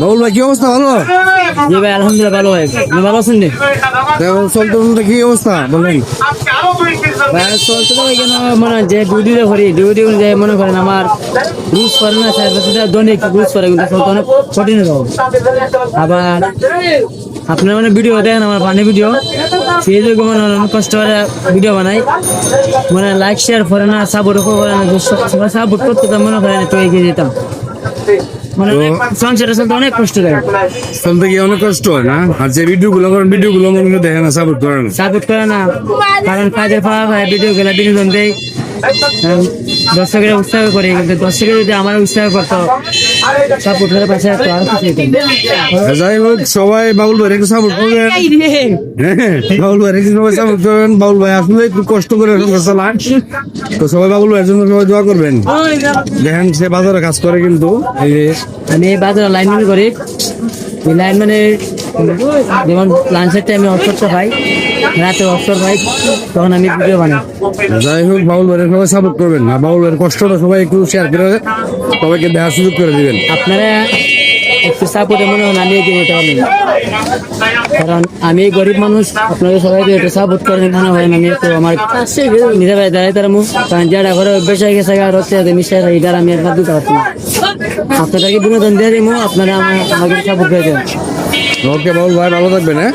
বাবুল ভাই কি অবস্থা? ভালো? জি ভাই, আলহামদুলিল্লাহ ভালো ভাই। আপনি ভালো আছেন নি? চলতে কি অবস্থা বলেন? ভাই চলতে তো এখানে মনে হয় যে ডিউটিতে করি, ডিউটি অনুযায়ী মনে করেন আমার রুজ করে না, দৈনিক রুজ করে, কিন্তু চলতে অনেক কঠিন হবে। আবার আপনার মানে ভিডিও দেখেন, আমার পানি ভিডিও, সেই যুগে মনে হয় অনেক কষ্ট করে ভিডিও বানাই, মানে লাইক শেয়ার করে না, সাপোর্ট করে না, সবাই সাপোর্ট করতে তো মনে করেন একটু এগিয়ে যেতাম। মানে সংসারে চলতে অনেক কষ্ট দেয়, চলতে গিয়ে অনেক কষ্ট হয় না? আর যে ভিডিওগুলো করেন ভিডিওগুলো মনে দেখে না, সাপোর্ট করে না। সাপোর্ট করে না, কারণ কাজের পাওয়া হয়, ভিডিও গেলে বিনোদন দেয়, দর্শকের উৎসাহ করে, কিন্তু দর্শকের যদি আমার উৎসাহ করতো, সাপোর্ট করে পাশে একটু আরো খুশি হতাম। যাই হোক, সবাই বাবুল ভাই একটু সাপোর্ট করবেন। হ্যাঁ, বাবুল ভাই একটু সবাই সাপোর্ট করবেন। বাবুল ভাই আসলে একটু কষ্ট করে সংসার চালায়, তো সবাই বাবুল ভাইয়ের জন্য সবাই দোয়া করবেন। দেখেন সে বাজারে কাজ করে, কিন্তু এই যে আমি বাজারে লাইনম্যান করি, এই লাইনম্যানে যেমন লাঞ্চের টাইমে অবসরটা পাই, রাতে অবসর পাই, তখন আমি ভিডিও বানাই। যাই হোক, বাবুল ভাইয়ের সবাই সাপোর্ট করবেন, আর বাবুল ভাইয়ের কষ্টটা সবাই একটু শেয়ার করে সবাইকে দেখার সুযোগ করে দিবেন। আপনারা একটু সাপোর্টে মনে হয় আমি এগিয়ে নিতে পারবেন, কারণ আমি গরিব মানুষ, আপনাদের সবাইকে একটু সাপোর্ট করেন, মনে হয় আমি একটু আমার নিজের ভাই দাঁড়াই তার মুখ, কারণ যারা ঘরে বেসা গেছে আর হচ্ছে মিশে এটার আমি একবার দিতে পারছি না। আপনাদেরকে বিনোদন দিয়ে দিব, আপনারা আমাকে সাপোর্ট করে দেবেন। ওকে বাবুল ভাই, ভালো থাকবেন। হ্যাঁ।